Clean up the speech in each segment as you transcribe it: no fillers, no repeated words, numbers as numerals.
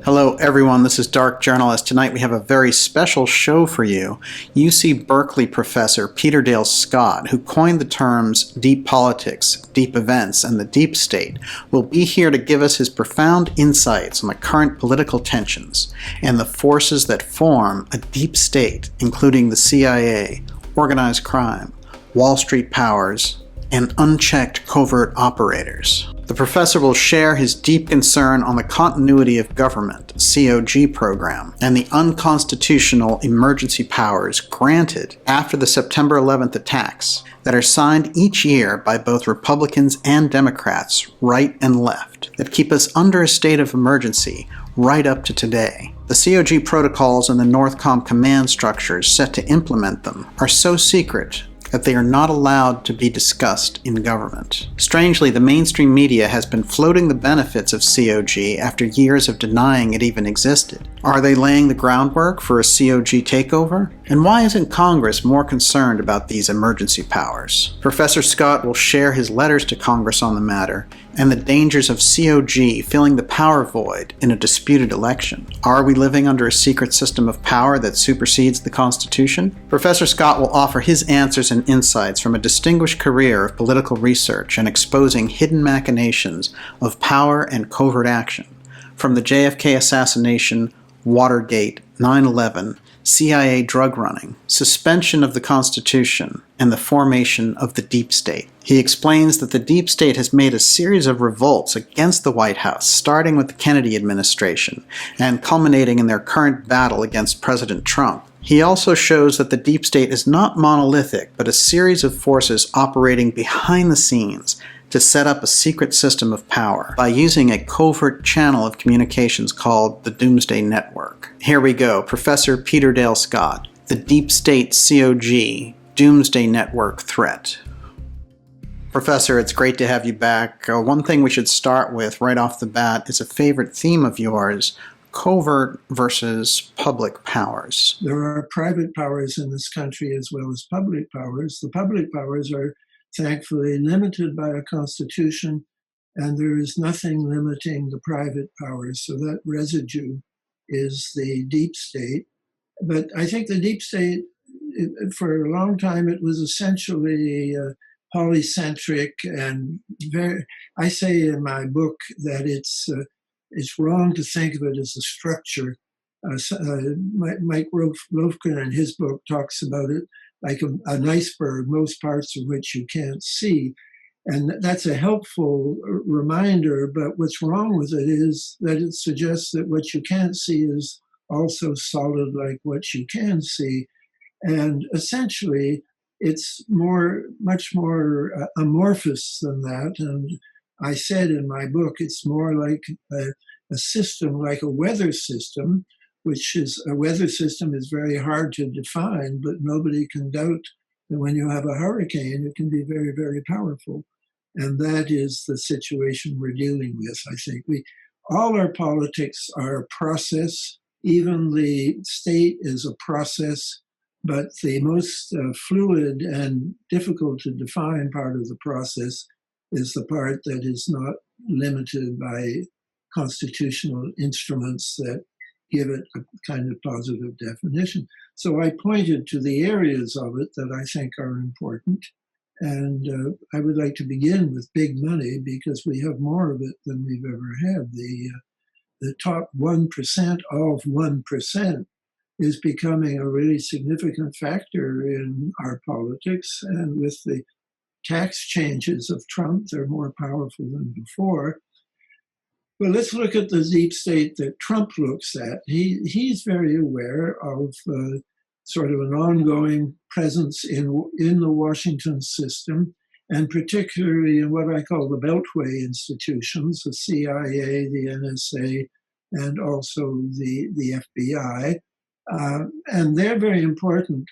Hello everyone, this is Dark Journalist. Tonight we have a very special show for you. UC Berkeley Professor Peter Dale Scott, who coined the terms deep politics, deep events, and the deep state, will be here to give us his profound insights on the current political tensions and the forces that form a deep state, including the CIA, organized crime, Wall Street powers, and unchecked covert operators. The professor will share his deep concern on the continuity of government, COG program, and the unconstitutional emergency powers granted after the September 11th attacks that are signed each year by both Republicans and Democrats, right and left, that keep us under a state of emergency right up to today. The COG protocols and the Northcom command structures set to implement them are so secret that they are not allowed to be discussed in government. Strangely, the mainstream media has been floating the benefits of COG after years of denying it even existed. Are they laying the groundwork for a COG takeover? And why isn't Congress more concerned about these emergency powers? Professor Scott will share his letters to Congress on the matter and the dangers of COG filling the power void in a disputed election. Are we living under a secret system of power that supersedes the Constitution? Professor Scott will offer his answers and insights from a distinguished career of political research and exposing hidden machinations of power and covert action, from the JFK assassination, Watergate, 9/11, CIA drug running, suspension of the Constitution, and the formation of the deep state. He explains that the deep state has made a series of revolts against the White House, starting with the Kennedy administration and culminating in their current battle against President Trump. He also shows that the deep state is not monolithic, but a series of forces operating behind the scenes to set up a secret system of power by using a covert channel of communications called the Doomsday Network. Here we go, Professor Peter Dale Scott, the Deep State COG Doomsday Network Threat. Professor, it's great to have you back. One thing we should start with right off the bat is a favorite theme of yours, covert versus public powers. There are private powers in this country as well as public powers. The public powers are thankfully limited by a constitution, and there is nothing limiting the private powers. So that residue is the deep state. But I think the deep state, for a long time, it was essentially polycentric and very, I say in my book that it's wrong to think of it as a structure. Mike Lofgren in his book talks about it like an iceberg, most parts of which you can't see. And that's a helpful reminder, but what's wrong with it is that it suggests that what you can't see is also solid like what you can see. And essentially, it's much more amorphous than that. And I said in my book, it's more like a system, like a weather system, which is a weather system is very hard to define, but nobody can doubt that when you have a hurricane, it can be very, very powerful. And that is the situation we're dealing with, I think. All our politics are a process. Even the state is a process, but the most fluid and difficult to define part of the process is the part that is not limited by constitutional instruments that give it a kind of positive definition. So I pointed to the areas of it that I think are important. And I would like to begin with big money because we have more of it than we've ever had. The top 1% of 1% is becoming a really significant factor in our politics. And with the tax changes of Trump, they're more powerful than before. Well, let's look at the deep state that Trump looks at. He's very aware of sort of an ongoing presence in the Washington system, and particularly in what I call the Beltway institutions, the CIA, the NSA, and also the FBI. And they're very important.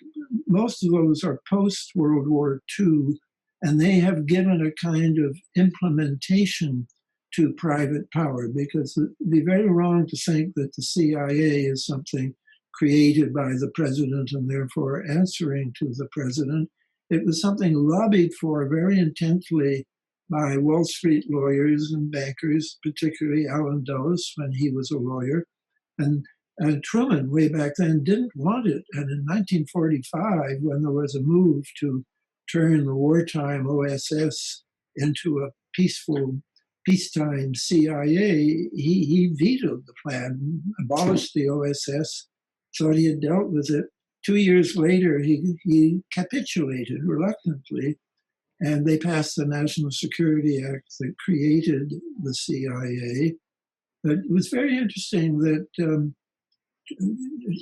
Most of those are post-World War II, and they have given a kind of implementation to private power, because it'd be very wrong to think that the CIA is something created by the president and therefore answering to the president. It was something lobbied for very intently by Wall Street lawyers and bankers, particularly Allen Dulles when he was a lawyer. And Truman, way back then, didn't want it. And in 1945, when there was a move to turn the wartime OSS into a peacetime CIA, he vetoed the plan, abolished the OSS, thought he had dealt with it. 2 years later, he capitulated reluctantly, and they passed the National Security Act that created the CIA. But it was very interesting that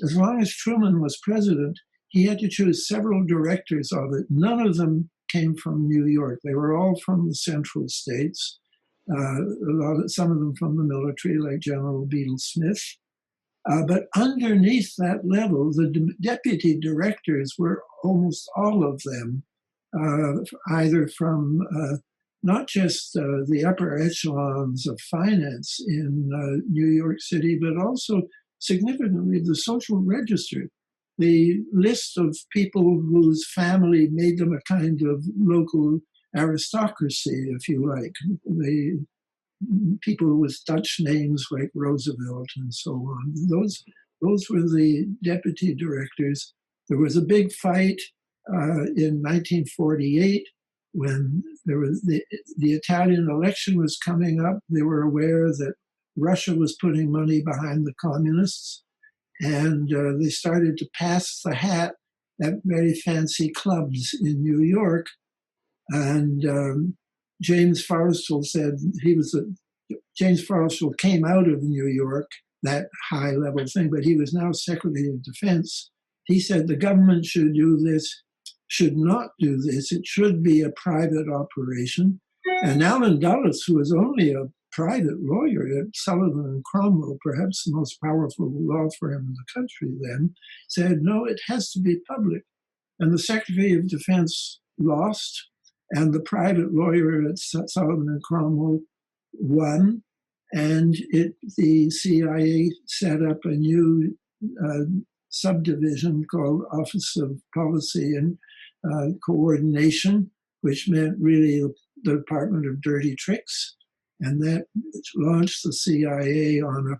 as long as Truman was president, he had to choose several directors of it. None of them came from New York. They were all from the central states. Some of them from the military, like General Beadle Smith. But underneath that level, the deputy directors were almost all of them, either from not just the upper echelons of finance in New York City, but also significantly the social register, the list of people whose family made them a kind of local aristocracy, if you like. The people with Dutch names like Roosevelt and so on. Those were the deputy directors. There was a big fight in 1948 when there was the Italian election was coming up. They were aware that Russia was putting money behind the communists, and they started to pass the hat at very fancy clubs in New York. And James Forrestal said James Forrestal came out of New York, that high level thing, but he was now Secretary of Defense. He said the government should do this, should not do this. It should be a private operation. And Allen Dulles, who was only a private lawyer at Sullivan and Cromwell, perhaps the most powerful law firm in the country then, said, no, it has to be public. And the Secretary of Defense lost, and the private lawyer at Sullivan and Cromwell won, and the CIA set up a new subdivision called Office of Policy and Coordination, which meant really the Department of Dirty Tricks. And that launched the CIA on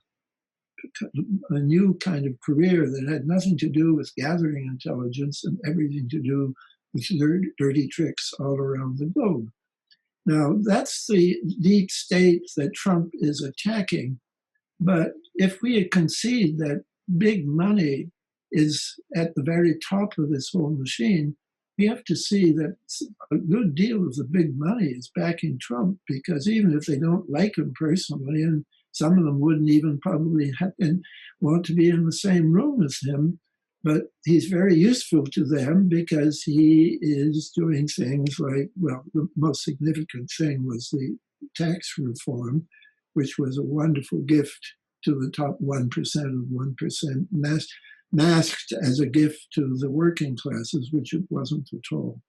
a new kind of career that had nothing to do with gathering intelligence and everything to do with dirty tricks all around the globe. Now, that's the deep state that Trump is attacking. But if we concede that big money is at the very top of this whole machine, we have to see that a good deal of the big money is backing Trump, because even if they don't like him personally, and some of them wouldn't even probably want to be in the same room as him, but he's very useful to them because he is doing things like, well, the most significant thing was the tax reform, which was a wonderful gift to the top 1% of 1%, masked as a gift to the working classes, which it wasn't at all.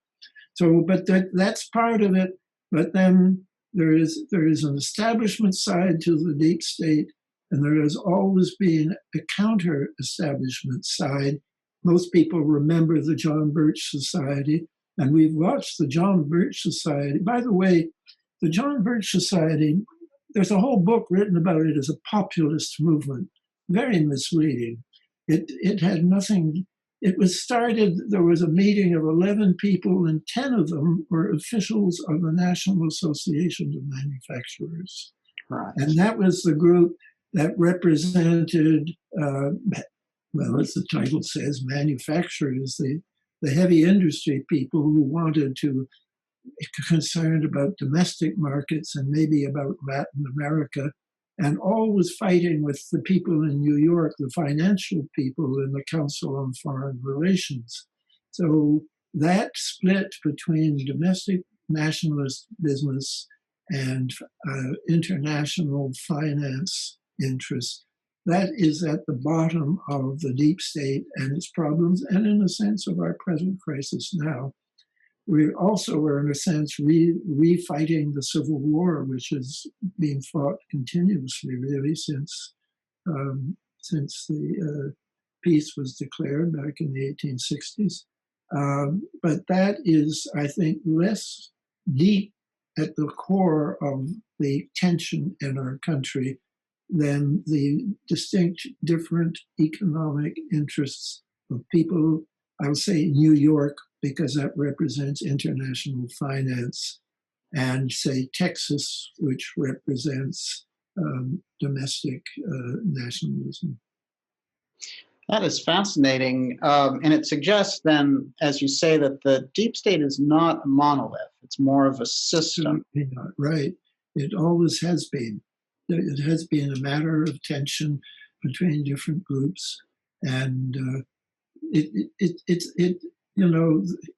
So, but that's part of it. But then there is an establishment side to the deep state, and there has always been a counter-establishment side. Most people remember the John Birch Society, and we've watched the John Birch Society. By the way, the John Birch Society, there's a whole book written about it as a populist movement. Very misleading. It had nothing. It was started, there was a meeting of 11 people, and 10 of them were officials of the National Association of Manufacturers. Right. And that was the group that represented, well, as the title says, manufacturers, the heavy industry people who wanted to be concerned about domestic markets and maybe about Latin America, and always fighting with the people in New York, the financial people in the Council on Foreign Relations. So that split between domestic nationalist business and international finance interests, that is at the bottom of the deep state and its problems, and in a sense of our present crisis now. we also are, in a sense, refighting the Civil War, which has been fought continuously, really, since the peace was declared back in the 1860s. But that is, I think, less deep at the core of the tension in our country than the distinct different economic interests of people. I'll say New York, because that represents international finance, and say Texas, which represents domestic nationalism. That is fascinating. And it suggests then, as you say, that the deep state is not a monolith. It's more of a system. Not right. It always has been. It has been a matter of tension between different groups. And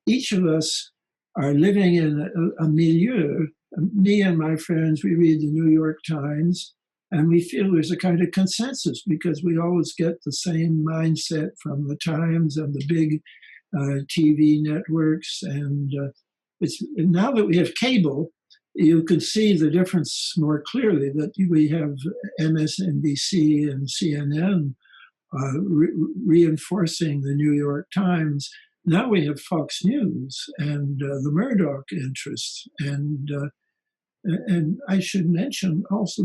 each of us are living in a milieu. Me and my friends, we read the New York Times, and we feel there's a kind of consensus because we always get the same mindset from the Times and the big TV networks. And now that we have cable, you can see the difference more clearly, that we have MSNBC and CNN reinforcing the New York Times. Now we have Fox News and the Murdoch interests. And I should mention also,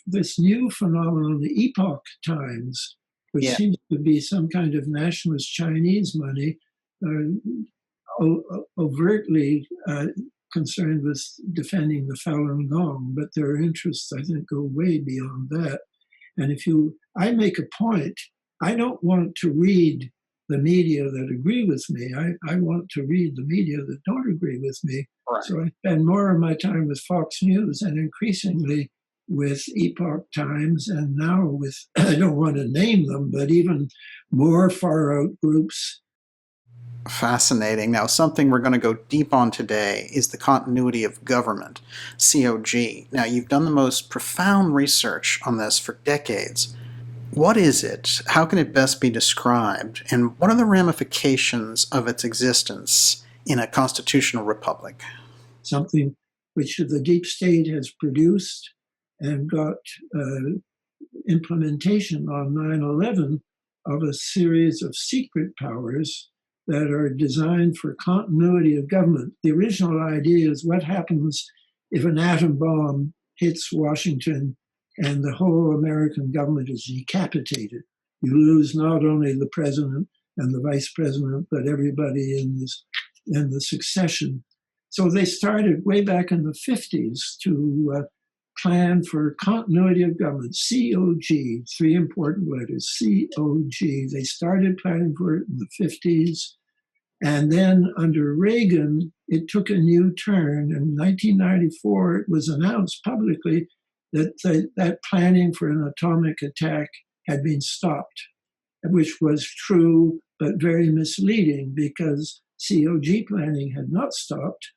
this new phenomenon, the Epoch Times, which seems to be some kind of nationalist Chinese money, overtly concerned with defending the Falun Gong, but their interests, I think, go way beyond that. And I make a point, I don't want to read the media that agree with me. I want to read the media that don't agree with me. Right. So I spend more of my time with Fox News and increasingly with Epoch Times, and now with, I don't want to name them, but even more far out groups. Fascinating. Now, something we're going to go deep on today is the continuity of government, COG. Now, you've done the most profound research on this for decades. What is it? How can it best be described? And what are the ramifications of its existence in a constitutional republic? Something which the deep state has produced and got implementation on 9/11 of a series of secret powers that are designed for continuity of government. The original idea is what happens if an atom bomb hits Washington and the whole American government is decapitated. You lose not only the president and the vice president, but everybody in the succession. So they started way back in the 50s to plan for continuity of government, COG, three important letters, COG. They started planning for it in the 50s. And then under Reagan, it took a new turn. In 1994, it was announced publicly that planning for an atomic attack had been stopped, which was true, but very misleading because COG planning had not stopped,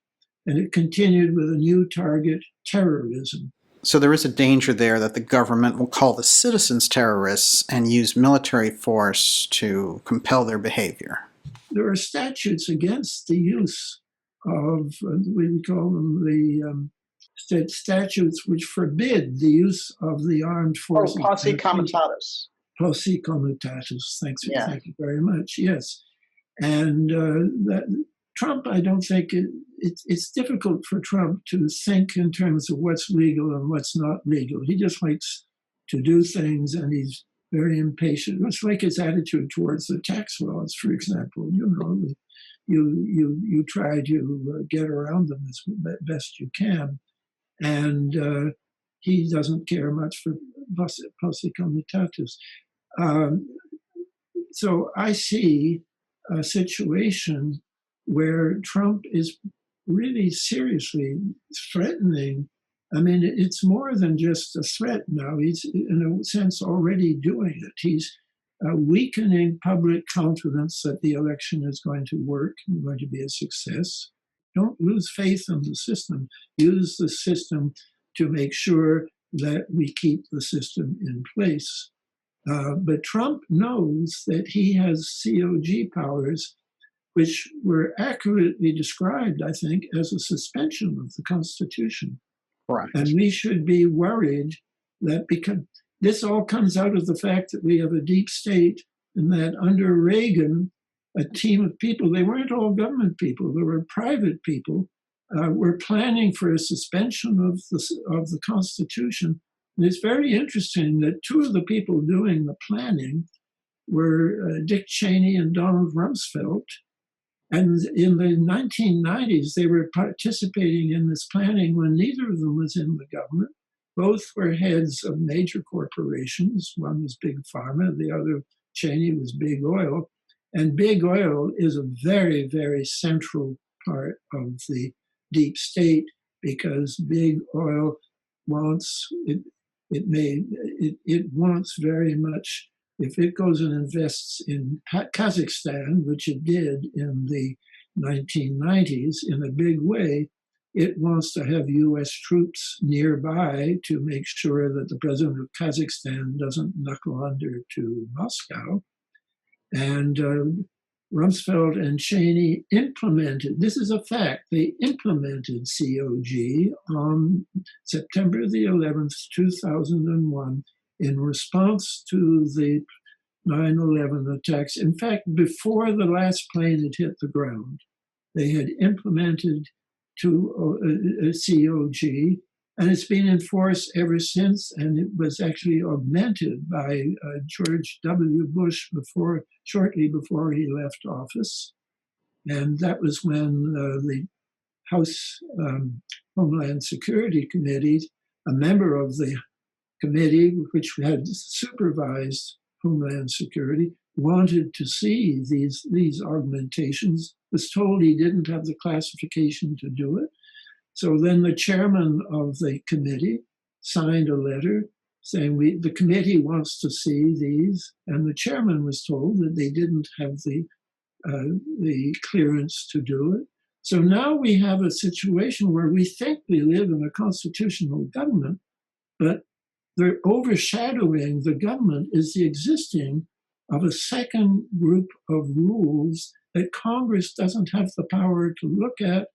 and it continued with a new target, terrorism. So there is a danger there that the government will call the citizens terrorists and use military force to compel their behavior. There are statutes against the use of, we call them the statutes which forbid the use of the armed forces. Oh, posse comitatus. Posse comitatus, thank you very much, yes. And Trump, I don't think, it's difficult for Trump to think in terms of what's legal and what's not legal. He just likes to do things, and he's very impatient. It's like his attitude towards the tax laws, for example. You try to get around them as best you can. And he doesn't care much for posse comitatus. So I see a situation where Trump is really seriously threatening. I mean, it's more than just a threat now. He's, in a sense, already doing it. He's weakening public confidence that the election is going to work and going to be a success. Don't lose faith in the system. Use the system to make sure that we keep the system in place. But Trump knows that he has COG powers which were accurately described, I think, as a suspension of the Constitution. Right. And we should be worried that, because this all comes out of the fact that we have a deep state, and that under Reagan, a team of people, they weren't all government people, they were private people, were planning for a suspension of the Constitution. And it's very interesting that two of the people doing the planning were Dick Cheney and Donald Rumsfeld. And in the 1990s, they were participating in this planning when neither of them was in the government. Both were heads of major corporations. One was Big Pharma, the other, Cheney, was Big Oil. And Big Oil is a very, very central part of the deep state, because Big Oil wants, it wants very much, if it goes and invests in Kazakhstan, which it did in the 1990s in a big way, it wants to have US troops nearby to make sure that the president of Kazakhstan doesn't knuckle under to Moscow. And Rumsfeld and Cheney implemented, this is a fact, they implemented COG on September the 11th, 2001, in response to the 9/11 attacks. In fact, before the last plane had hit the ground, they had implemented a COG, and it's been in force ever since. And it was actually augmented by George W. Bush shortly before he left office. And that was when the House Homeland Security Committee, a member of the committee which had supervised Homeland Security, wanted to see these augmentations, was told he didn't have the classification to do it. So then the chairman of the committee signed a letter saying the committee wants to see these, and the chairman was told that they didn't have the clearance to do it. So now we have a situation where we think we live in a constitutional government, but they're overshadowing the government is the existing of a second group of rules that Congress doesn't have the power to look at.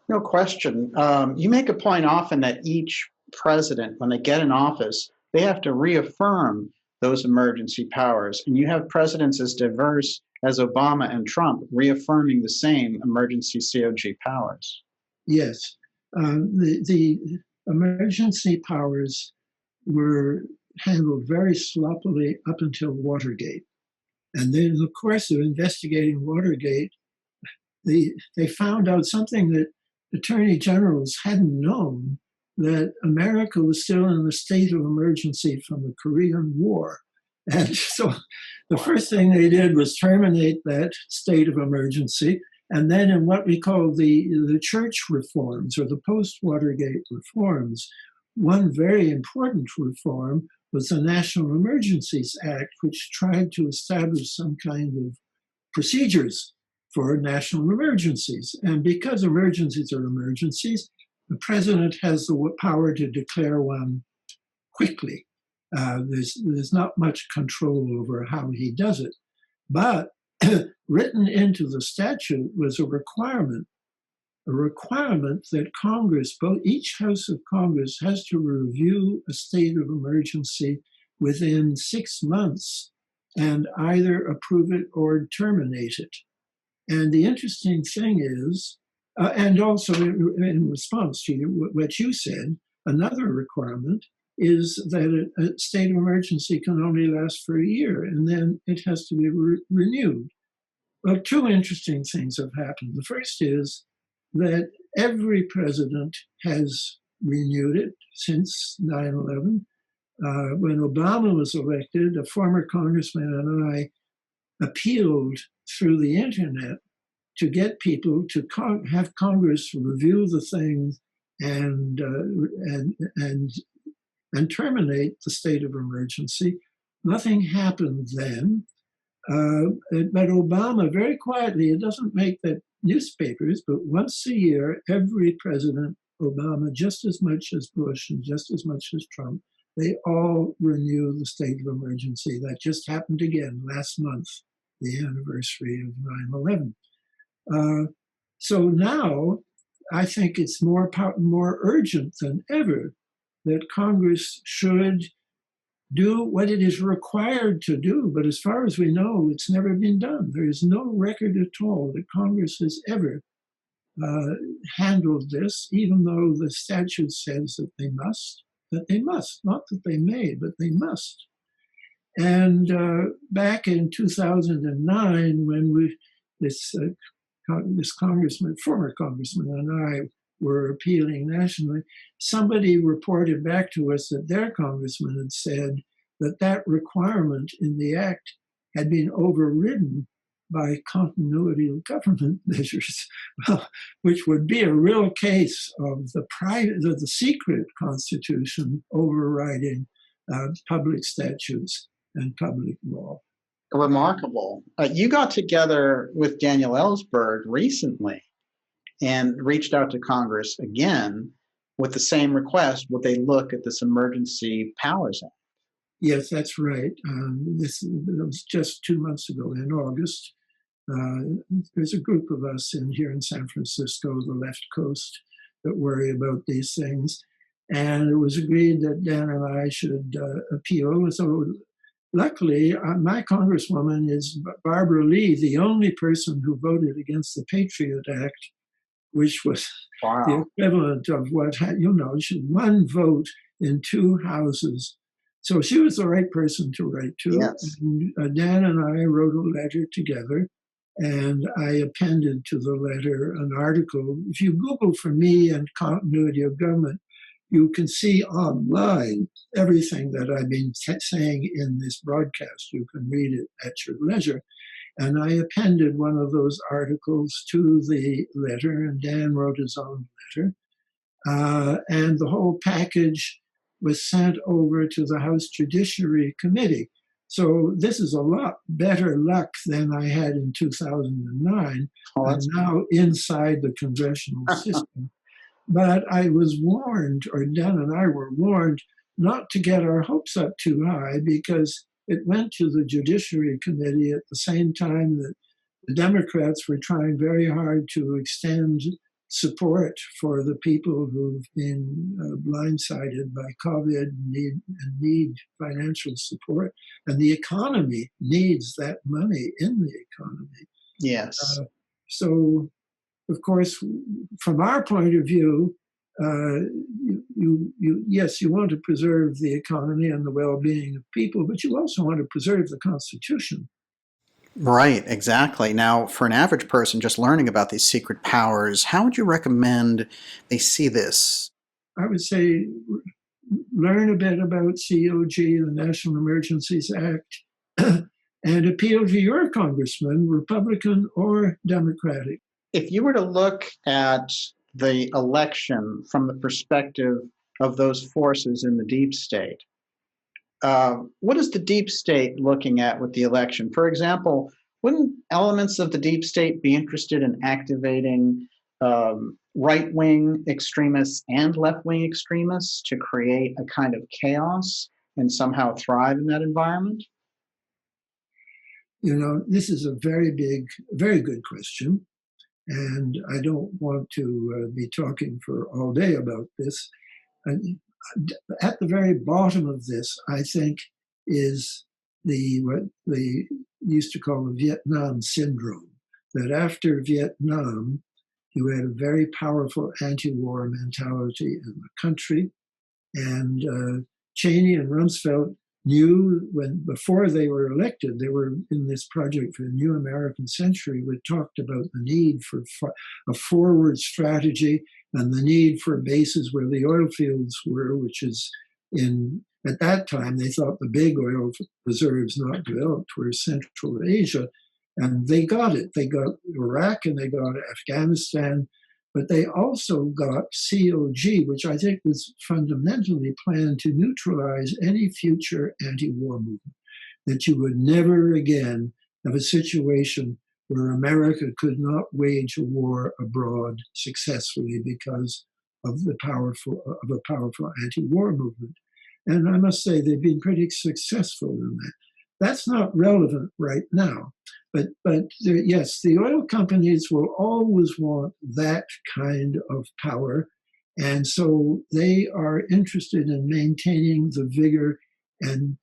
No question. You make a point often that each president, when they get in office, they have to reaffirm those emergency powers. And you have presidents as diverse as Obama and Trump reaffirming the same emergency COG powers. Yes. The emergency powers were handled very sloppily up until Watergate. And then in the course of investigating Watergate, they found out something that attorney generals hadn't known, that America was still in a state of emergency from the Korean War. And so the first thing they did was terminate that state of emergency. And then in what we call the church reforms, or the post-Watergate reforms, one very important reform was the National Emergencies Act, which tried to establish some kind of procedures for national emergencies. And because emergencies are emergencies, the president has the power to declare one quickly. There's not much control over how he does it. But written into the statute was a requirement that Congress, each House of Congress, has to review a state of emergency within 6 months and either approve it or terminate it. And the interesting thing is, and also in response to what you said, another requirement is that a state of emergency can only last for a year, and then it has to be renewed. Well, two interesting things have happened. The first is that every president has renewed it since 9/11. When Obama was elected, a former congressman and I appealed through the internet to get people to have Congress review the thing and terminate the state of emergency. Nothing happened then. But Obama, very quietly, it doesn't make the newspapers, but once a year, every president, Obama, just as much as Bush and just as much as Trump, they all renew the state of emergency. That just happened again last month, the anniversary of 9/11. So now I think it's more urgent than ever that Congress should do what it is required to do. But as far as we know, it's never been done. There is no record at all that Congress has ever handled this, even though the statute says that they must, not that they may, but they must. And back in 2009, when this congressman, former congressman, and I were appealing nationally, somebody reported back to us that their congressman had said that that requirement in the act had been overridden by continuity of government measures, well, which would be a real case of the secret constitution overriding public statutes and public law. Remarkable. You got together with Daniel Ellsberg recently and reached out to Congress again with the same request, would they look at this Emergency Powers Act? Yes, that's right. This was just 2 months ago in August. There's a group of us here in San Francisco, the left coast, that worry about these things. And it was agreed that Dan and I should appeal. So luckily, my congresswoman is Barbara Lee, the only person who voted against the Patriot Act, which was the equivalent of one vote in 2 houses. So she was the right person to write to. Yes. And, Dan and I wrote a letter together, and I appended to the letter an article. If you Google for me and continuity of government, you can see online everything that I've been saying in this broadcast. You can read it at your leisure. And I appended one of those articles to the letter, and Dan wrote his own letter. And the whole package was sent over to the House Judiciary Committee. So this is a lot better luck than I had in 2009. I'm now inside the congressional system. But I was warned, or Dan and I were warned, not to get our hopes up too high, because it went to the Judiciary Committee at the same time that the Democrats were trying very hard to extend support for the people who've been blindsided by COVID and need financial support. And the economy needs that money in the economy. Yes. So, of course, from our point of view, yes, you want to preserve the economy and the well-being of people, but you also want to preserve the Constitution. Right, exactly. Now, for an average person just learning about these secret powers, how would you recommend they see this? I would say learn a bit about COG, the National Emergencies Act, and appeal to your congressman, Republican or Democratic. If you were to look at the election from the perspective of those forces in the deep state, what is the deep state looking at with the election? For example, wouldn't elements of the deep state be interested in activating right-wing extremists and left-wing extremists to create a kind of chaos and somehow thrive in that environment? You know, this is a very big, very good question. And I don't want to be talking for all day about this. At the very bottom of this, I think, is what they used to call the Vietnam syndrome, that after Vietnam, you had a very powerful anti-war mentality in the country. And Cheney and Rumsfeld knew before they were elected, they were in this project for the New American Century, we talked about the need for a forward strategy and the need for bases where the oil fields were, which is at that time, they thought the big oil reserves not developed were Central Asia. And they got it. They got Iraq and they got Afghanistan, but they also got COG, which I think was fundamentally planned to neutralize any future anti-war movement, that you would never again have a situation where America could not wage a war abroad successfully because of a powerful anti-war movement. And I must say they've been pretty successful in that. That's not relevant right now. Yes, the oil companies will always want that kind of power. And so they are interested in maintaining the vigor and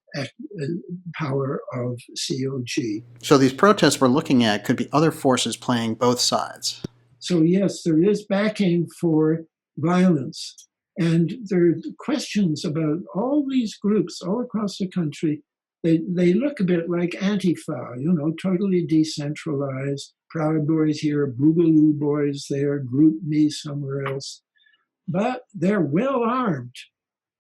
power of COG. So these protests we're looking at could be other forces playing both sides. So, yes, there is backing for violence. And there are questions about all these groups all across the country. They look a bit like Antifa, totally decentralized. Proud Boys here, Boogaloo Boys there, Group Me somewhere else. But they're well armed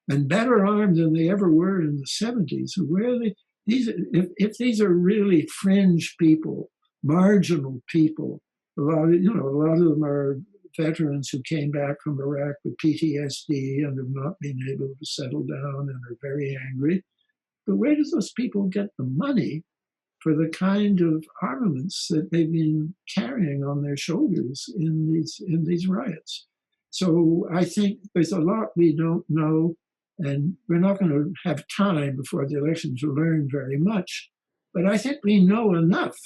and better armed than they ever were in the 70s. Where are they? If these are really fringe people, marginal people, a lot of them are veterans who came back from Iraq with PTSD and have not been able to settle down and are very angry. But where do those people get the money for the kind of armaments that they've been carrying on their shoulders in these riots? So I think there's a lot we don't know, and we're not going to have time before the election to learn very much. But I think we know enough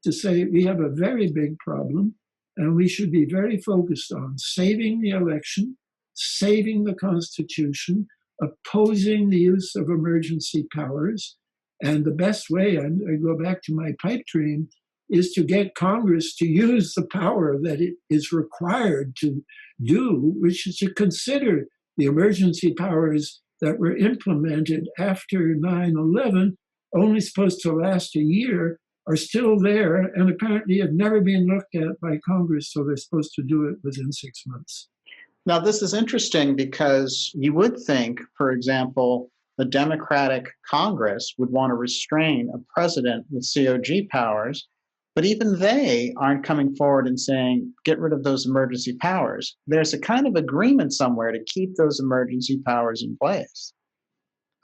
to say we have a very big problem, and we should be very focused on saving the election, saving the Constitution, opposing the use of emergency powers. And the best way, I go back to my pipe dream, is to get Congress to use the power that it is required to do, which is to consider the emergency powers that were implemented after 9/11, only supposed to last a year, are still there and apparently have never been looked at by Congress, so they're supposed to do it within 6 months. Now, this is interesting because you would think, for example, the Democratic Congress would want to restrain a president with COG powers, but even they aren't coming forward and saying, get rid of those emergency powers. There's a kind of agreement somewhere to keep those emergency powers in place.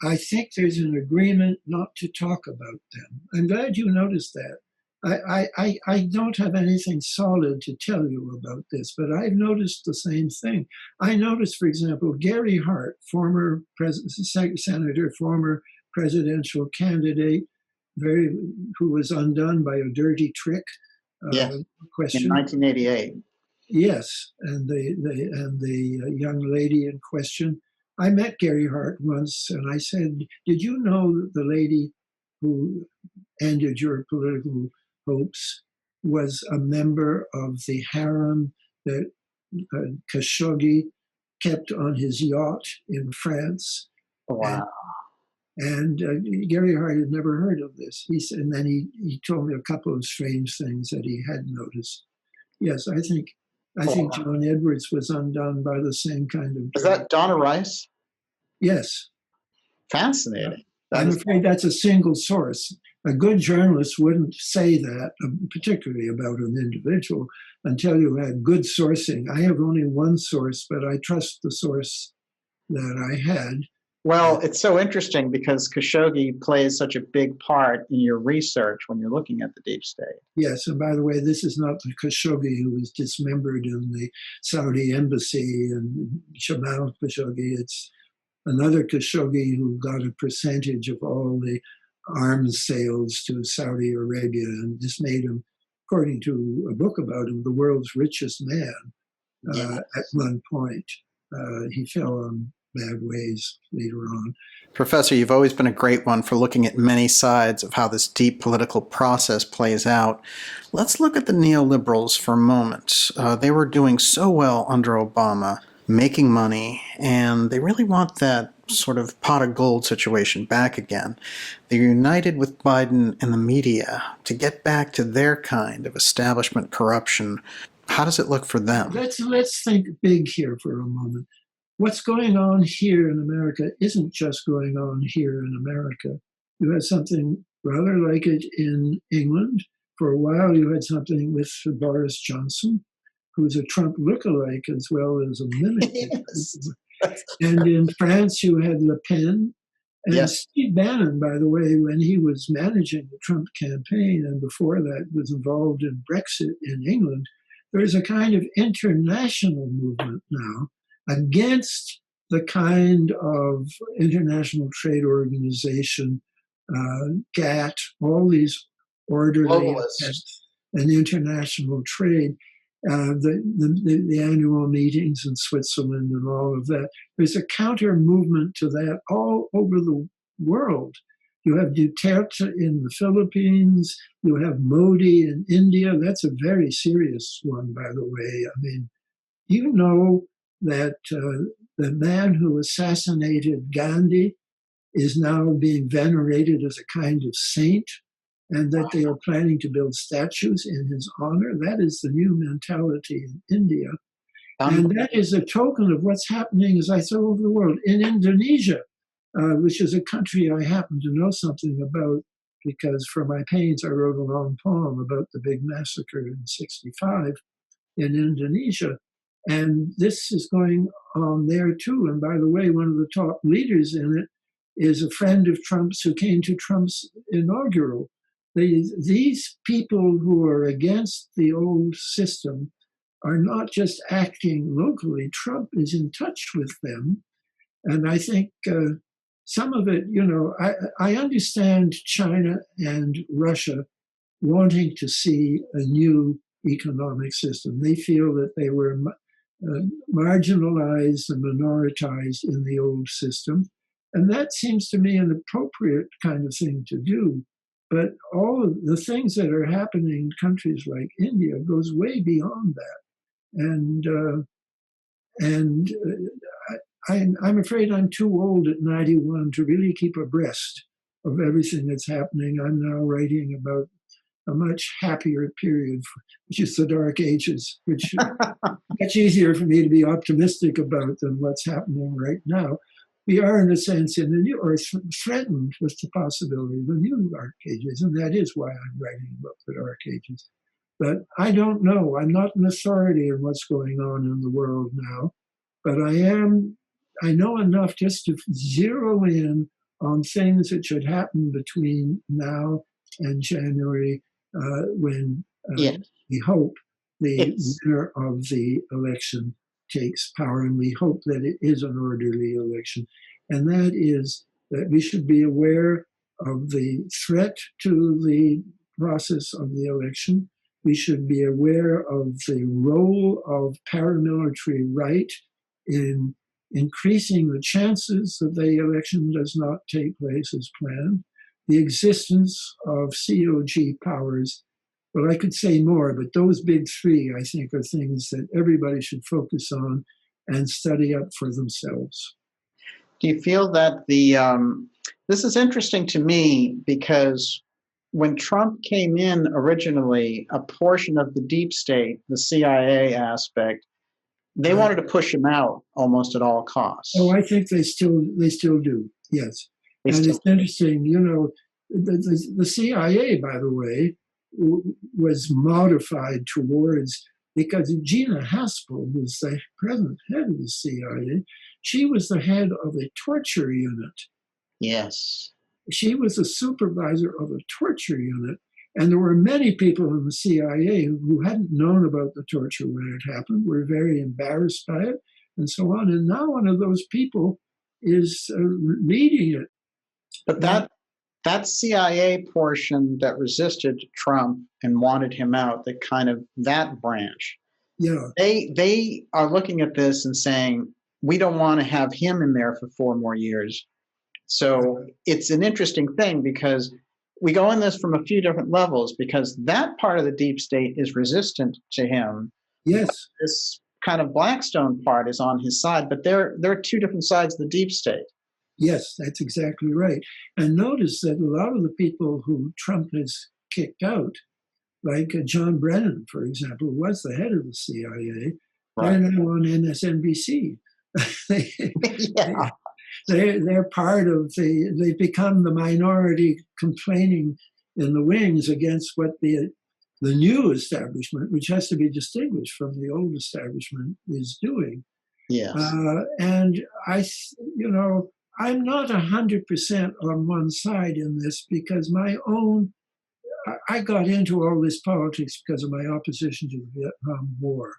I think there's an agreement not to talk about them. I'm glad you noticed that. I don't have anything solid to tell you about this, but I've noticed the same thing. I noticed, for example, Gary Hart, former senator, former presidential candidate, who was undone by a dirty trick question. In 1988. Yes, and the young lady in question. I met Gary Hart once, and I said, "Did you know that the lady who ended your political hopes was a member of the harem that Khashoggi kept on his yacht in France?" Wow. And Gary Hart had never heard of this. And then he told me a couple of strange things that he had noticed. Yes, I think John Edwards was undone by the same kind of. Is that Donna Rice? Yes. Fascinating. I'm afraid that's a single source. A good journalist wouldn't say that, particularly about an individual, until you had good sourcing. I have only one source, but I trust the source that I had. Well, it's so interesting because Khashoggi plays such a big part in your research when you're looking at the deep state. Yes, and by the way, this is not the Khashoggi who was dismembered in the Saudi embassy and Jamal Khashoggi. It's another Khashoggi who got a percentage of all the arms sales to Saudi Arabia, and this made him, according to a book about him, the world's richest man at one point. He fell on bad ways later on. Professor, you've always been a great one for looking at many sides of how this deep political process plays out. Let's look at the neoliberals for a moment. They were doing so well under Obama, making money, and they really want that sort of pot of gold situation back again. They're united with Biden and the media to get back to their kind of establishment corruption. How does it look for them? Let's think big here for a moment. What's going on here in America isn't just going on here in America. You had something rather like it in England. For a while, you had something with Boris Johnson, who's a Trump lookalike as well as a mimic. Yes. And in France, you had Le Pen. And yes. Steve Bannon, by the way, when he was managing the Trump campaign and before that was involved in Brexit in England, there's a kind of international movement now against the kind of International Trade Organization, GATT, all these orderly Globalist. and international trade. The annual meetings in Switzerland and all of that. There's a counter movement to that all over the world. You have Duterte in the Philippines. You have Modi in India. That's a very serious one, by the way. I mean, you know that the man who assassinated Gandhi is now being venerated as a kind of saint, and that they are planning to build statues in his honor. That is the new mentality in India. And that is a token of what's happening, as I said, over the world. In Indonesia, which is a country I happen to know something about, because for my pains, I wrote a long poem about the big massacre in '65 in Indonesia. And this is going on there too. And by the way, one of the top leaders in it is a friend of Trump's who came to Trump's inaugural. These people who are against the old system are not just acting locally. Trump is in touch with them. And I think some of it, I understand China and Russia wanting to see a new economic system. They feel that they were marginalized and minoritized in the old system. And that seems to me an appropriate kind of thing to do. But all of the things that are happening in countries like India goes way beyond that. I'm afraid I'm too old at 91 to really keep abreast of everything that's happening. I'm now writing about a much happier period, which is the Dark Ages, which is much easier for me to be optimistic about than what's happening right now. We are, in a sense, in the new, or threatened with the possibility of the new Dark Ages, and that is why I'm writing about the Dark Ages. But I don't know. I'm not an authority on what's going on in the world now, but I know enough just to zero in on things that should happen between now and January, when we hope the winner of the election takes power, and we hope that it is an orderly election. And that is that we should be aware of the threat to the process of the election. We should be aware of the role of paramilitary right in increasing the chances that the election does not take place as planned. The existence of COG powers. Well, I could say more, but those big three, I think, are things that everybody should focus on and study up for themselves. Do you feel that this is interesting to me because when Trump came in originally, a portion of the deep state, the CIA aspect, they wanted to push him out almost at all costs. Oh, I think they still do. Yes, it's interesting. The CIA, by the way, was modified towards, because Gina Haspel, who's the present head of the CIA, she was the head of a torture unit. Yes. She was a supervisor of a torture unit. And there were many people in the CIA who hadn't known about the torture when it happened, were very embarrassed by it, and so on. And now one of those people is leading it. But that CIA portion that resisted Trump and wanted him out, that branch, they are looking at this and saying, we don't want to have him in there for 4 more years. So it's an interesting thing because we go in this from a few different levels, because that part of the deep state is resistant to him. Yes. This kind of Blackstone part is on his side, but there are 2 different sides of the deep state. Yes, that's exactly right. And notice that a lot of the people who Trump has kicked out, like John Brennan, for example, was the head of the CIA, they're now on MSNBC. They're part of they've become the minority complaining in the wings against what the new establishment, which has to be distinguished from the old establishment, is doing. Yes. And I'm not 100% on one side in this, because I got into all this politics because of my opposition to the Vietnam War.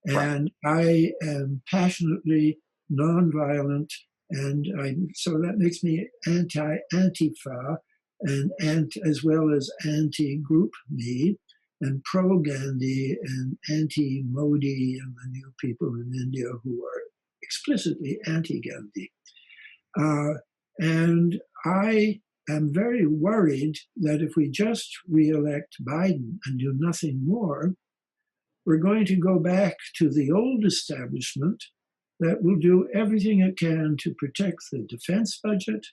And I am passionately nonviolent, and so that makes me anti-Antifa. and as well as anti-Group Me and pro-Gandhi and anti-Modi and the new people in India who are explicitly anti-Gandhi. And I am very worried that if we just re-elect Biden and do nothing more, we're going to go back to the old establishment that will do everything it can to protect the defense budget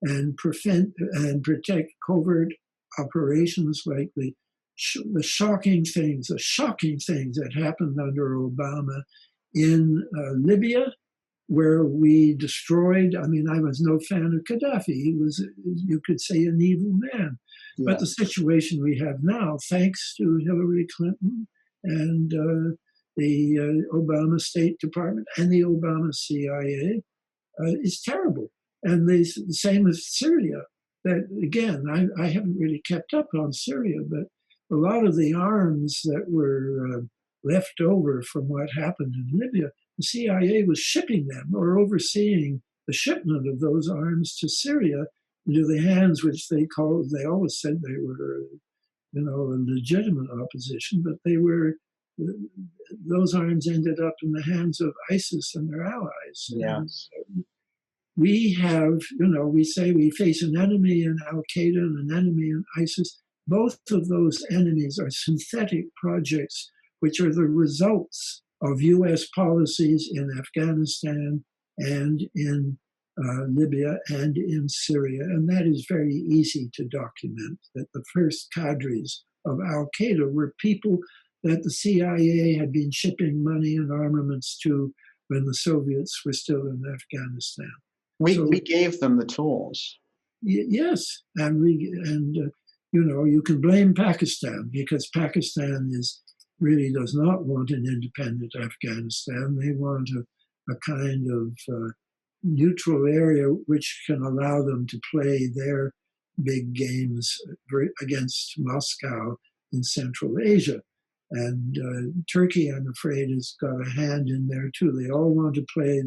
and protect covert operations like the shocking things that happened under Obama in Libya, where we destroyed. I mean, I was no fan of Gaddafi. He was, you could say, an evil man. Yeah. But the situation we have now, thanks to Hillary Clinton and the Obama State Department and the Obama CIA, is terrible. And the same with Syria. That, again, I haven't really kept up on Syria, but a lot of the arms that were left over from what happened in Libya, the CIA was shipping them or overseeing the shipment of those arms to Syria into the hands which they always said they were, a legitimate opposition, but those arms ended up in the hands of ISIS and their allies. Yes. And we have, we say we face an enemy in Al-Qaeda and an enemy in ISIS. Both of those enemies are synthetic projects, which are the results of US policies in Afghanistan and in Libya and in Syria. And that is very easy to document, that the first cadres of Al-Qaeda were people that the CIA had been shipping money and armaments to when the Soviets were still in Afghanistan. We gave them the tools. Yes, and you can blame Pakistan because Pakistan really does not want an independent Afghanistan. They want a kind of neutral area which can allow them to play their big games against Moscow in Central Asia. And Turkey, I'm afraid, has got a hand in there too. They all want to play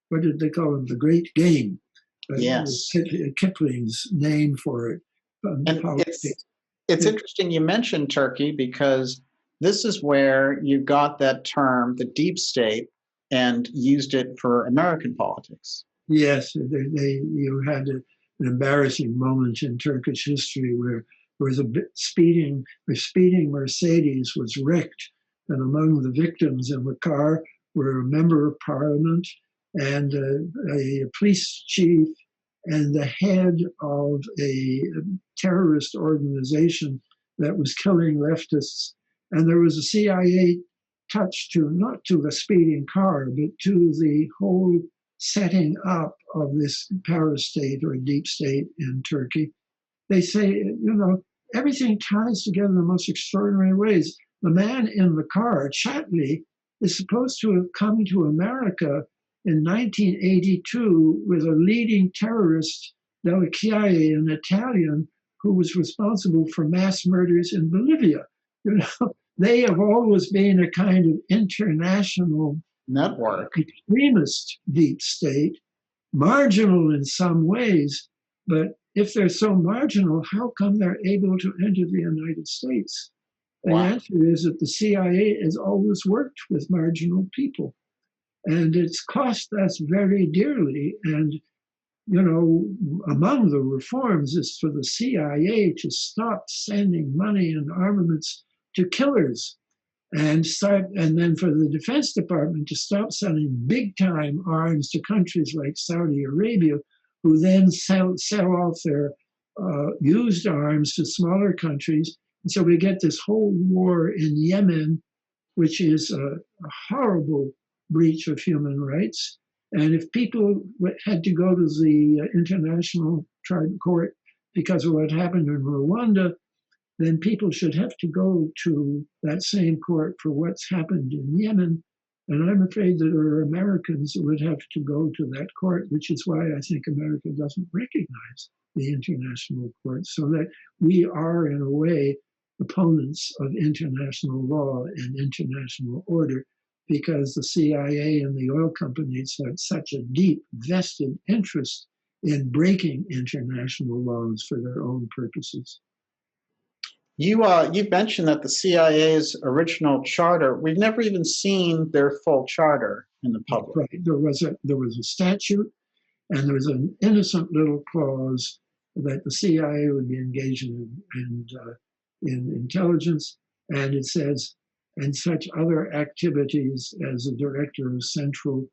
what did they call it? The Great Game. Yes. Kipling's name for it. And it's interesting you mentioned Turkey because this is where you got that term, the deep state, and used it for American politics. Yes, you had an embarrassing moment in Turkish history where there was a speeding Mercedes was wrecked, and among the victims in the car were a member of parliament and a police chief and the head of a terrorist organization that was killing leftists. And there was a CIA touch not to the speeding car, but to the whole setting up of this parastate or deep state in Turkey. They say, everything ties together in the most extraordinary ways. The man in the car, Chatley, is supposed to have come to America in 1982 with a leading terrorist, Della Chiaia, an Italian, who was responsible for mass murders in Bolivia. They have always been a kind of international network, extremist deep state, marginal in some ways, but if they're so marginal, how come they're able to enter the United States? The answer is that the CIA has always worked with marginal people. And it's cost us very dearly. And, among the reforms is for the CIA to stop sending money and armaments to killers and then for the Defense Department to stop selling big time arms to countries like Saudi Arabia, who then sell off their used arms to smaller countries. And so we get this whole war in Yemen, which is a horrible breach of human rights. And if people had to go to the International Tribunal Court because of what happened in Rwanda, then people should have to go to that same court for what's happened in Yemen. And I'm afraid that there are Americans who would have to go to that court, which is why I think America doesn't recognize the international court, so that we are, in a way, opponents of international law and international order, because the CIA and the oil companies have such a deep vested interest in breaking international laws for their own purposes. You mentioned that the CIA's original charter, we've never even seen their full charter in the public. Right. There was a statute, and there was an innocent little clause that the CIA would be engaged in intelligence, and it says, and such other activities as a director of central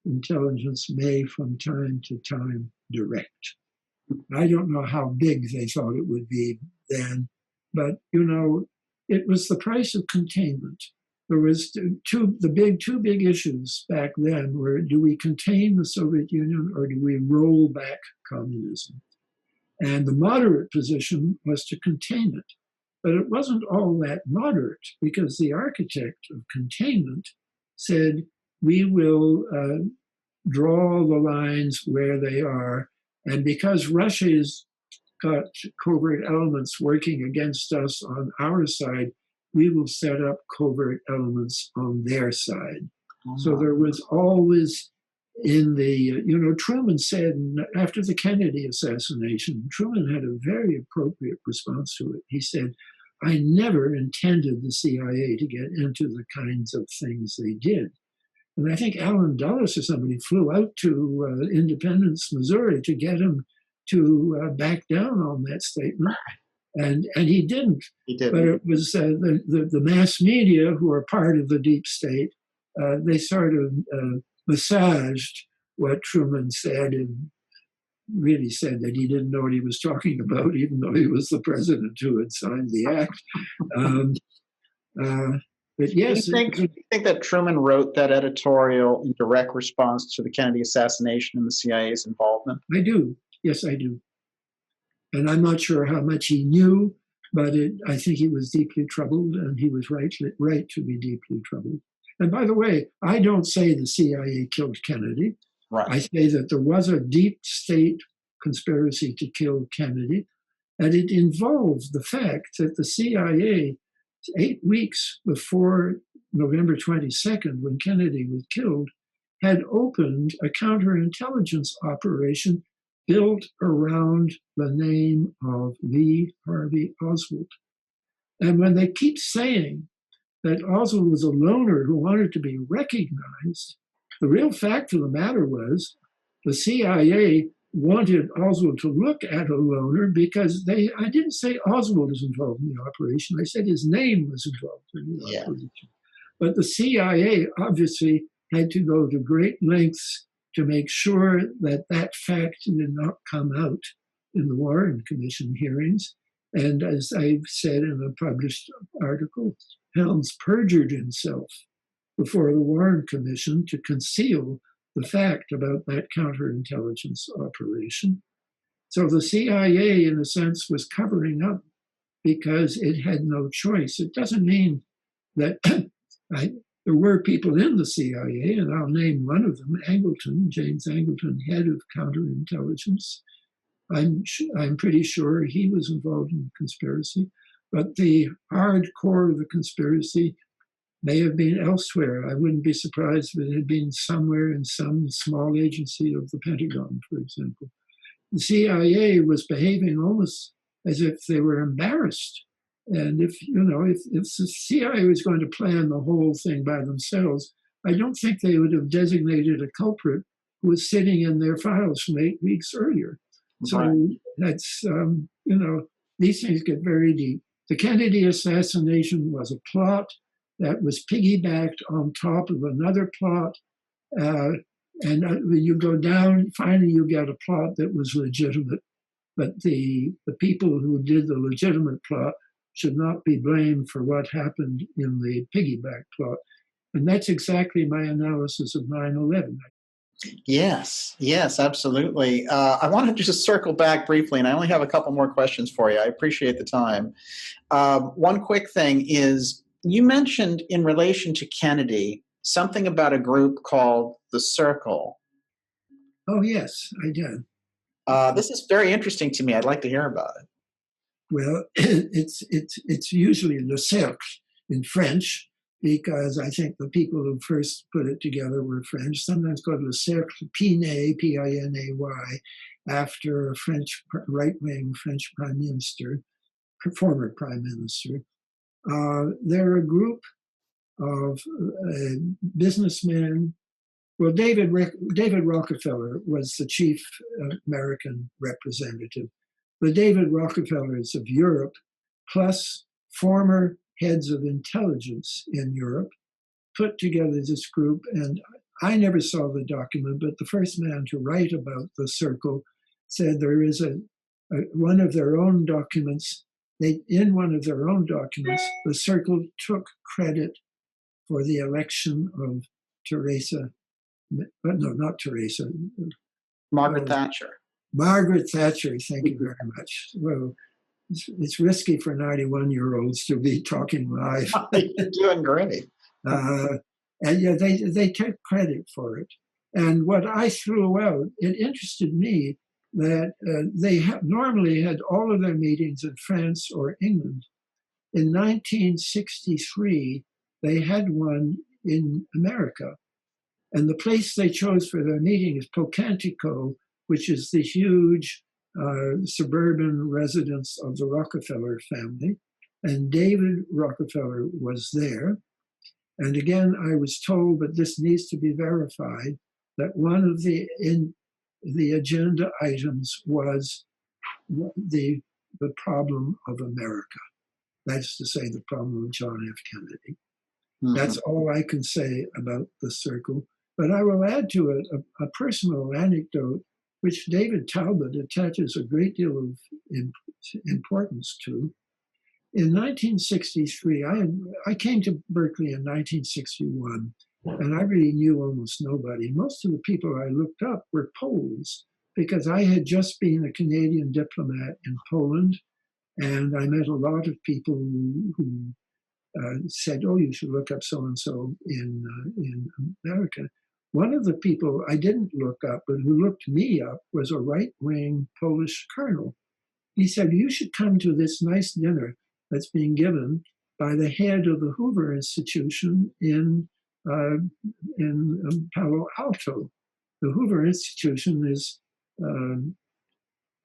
intelligence may from time to time direct. I don't know how big they thought it would be then, but it was the price of containment. There was two big issues back then were, do we contain the Soviet Union or do we roll back communism? And the moderate position was to contain it. But it wasn't all that moderate, because the architect of containment said, we will draw the lines where they are. And because Russia's got covert elements working against us on our side, we will set up covert elements on their side. So there was always in the, Truman said after the Kennedy assassination, Truman had a very appropriate response to it. He said, I never intended the CIA to get into the kinds of things they did. And I think Allen Dulles or somebody flew out to Independence, Missouri to get him to back down on that statement. And he didn't. He didn't. But it was the mass media, who are part of the deep state, they sort of massaged what Truman said and really said that he didn't know what he was talking about, even though he was the president who had signed the act. But yes. Do you think that Truman wrote that editorial in direct response to the Kennedy assassination and the CIA's involvement? I do. Yes, I do. And I'm not sure how much he knew, but I think he was deeply troubled, and he was right to be deeply troubled. And by the way, I don't say the CIA killed Kennedy. Right. I say that there was a deep state conspiracy to kill Kennedy, and it involved the fact that the CIA, 8 weeks before November 22nd, when Kennedy was killed, had opened a counterintelligence operation built around the name of Lee Harvey Oswald. And when they keep saying that Oswald was a loner who wanted to be recognized, the real fact of the matter was the CIA wanted Oswald to look at a loner because I didn't say Oswald was involved in the operation. I said his name was involved in the operation. But the CIA obviously had to go to great lengths to make sure that that fact did not come out in the Warren Commission hearings. And as I've said in a published article, Helms perjured himself before the Warren Commission to conceal the fact about that counterintelligence operation. So the CIA, in a sense, was covering up because it had no choice. It doesn't mean that there were people in the CIA, and I'll name one of them, James Angleton, head of counterintelligence. I'm pretty sure he was involved in the conspiracy, but the hard core of the conspiracy may have been elsewhere. I wouldn't be surprised if it had been somewhere in some small agency of the Pentagon, for example. The CIA was behaving almost as if they were embarrassed. And if the CIA was going to plan the whole thing by themselves, I don't think they would have designated a culprit who was sitting in their files from 8 weeks earlier. So that's, these things get very deep. The Kennedy assassination was a plot that was piggybacked on top of another plot. And when you go down, finally you get a plot that was legitimate. But the people who did the legitimate plot should not be blamed for what happened in the piggyback plot. And that's exactly my analysis of 9/11. Yes, absolutely. I want to just circle back briefly, and I only have a couple more questions for you. I appreciate the time. One quick thing is, you mentioned in relation to Kennedy something about a group called The Circle. Oh, yes, I did. This is very interesting to me. I'd like to hear about it. Well, it's usually Le Cercle in French, because I think the people who first put it together were French, sometimes called Le Cercle Pinay, P-I-N-A-Y. after a right-wing French prime minister, former prime minister. They're a group of businessmen. Well, David Rockefeller was the chief American representative. The David Rockefellers of Europe, plus former heads of intelligence in Europe, put together this group. And I never saw the document, but the first man to write about the circle said there is one of their own documents. In one of their own documents, the circle took credit for the election of Margaret Thatcher. Margaret Thatcher, thank you very much. Well, it's risky for 91-year-olds to be talking live. You're doing great. And yeah, they took credit for it. And what I threw out, it interested me that they normally had all of their meetings in France or England. In 1963, they had one in America. And the place they chose for their meeting is Pocantico, which is the huge suburban residence of the Rockefeller family. And David Rockefeller was there. And again, I was told, but this needs to be verified, that one of the agenda items was the problem of America. That's to say, the problem of John F. Kennedy. Mm-hmm. That's all I can say about the circle. But I will add to it a personal anecdote, which David Talbot attaches a great deal of importance to. In 1963, I came to Berkeley in 1961, and I really knew almost nobody. Most of the people I looked up were Poles, because I had just been a Canadian diplomat in Poland, and I met a lot of people who said, oh, you should look up so-and-so in America. One of the people I didn't look up, but who looked me up, was a right-wing Polish colonel. He said, you should come to this nice dinner that's being given by the head of the Hoover Institution in Palo Alto. The Hoover Institution is,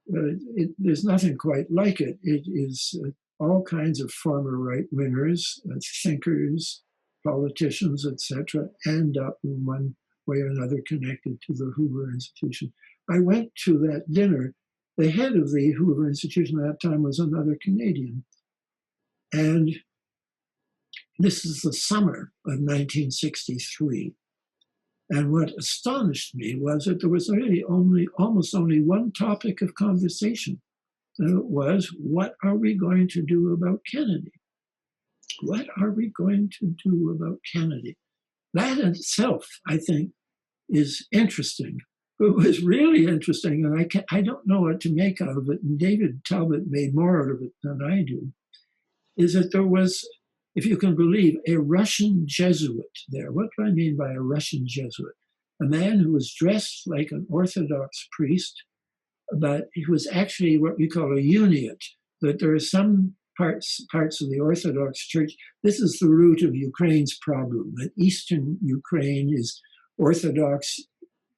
there's nothing quite like it. It is all kinds of former right-wingers, thinkers, politicians, etc., end up in one way or another connected to the Hoover Institution. I went to that dinner. The head of the Hoover Institution at that time was another Canadian. And this is the summer of 1963. And what astonished me was that there was really almost only one topic of conversation. And it was, what are we going to do about Kennedy? What are we going to do about Kennedy? That in itself, I think, is interesting. It was really interesting, and I don't know what to make out of it, and David Talbot made more out of it than I do, is that there was, if you can believe, a Russian Jesuit there. What do I mean by a Russian Jesuit? A man who was dressed like an Orthodox priest, but he was actually what we call a uniate, that there are some parts of the Orthodox Church. This is the root of Ukraine's problem, that Eastern Ukraine is Orthodox,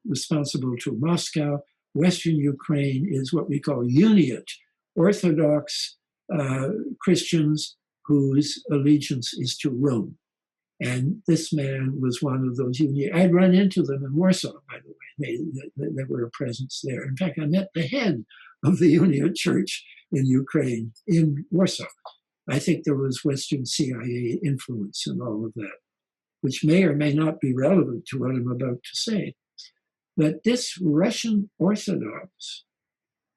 responsible to Moscow. Western Ukraine is what we call uniate, Orthodox Christians whose allegiance is to Rome. And this man was one of those uniate. I'd run into them in Warsaw, by the way. They were a presence there. In fact, I met the head of the Uniate Church in Ukraine, in Warsaw. I think there was Western CIA influence in all of that, which may or may not be relevant to what I'm about to say. But this Russian Orthodox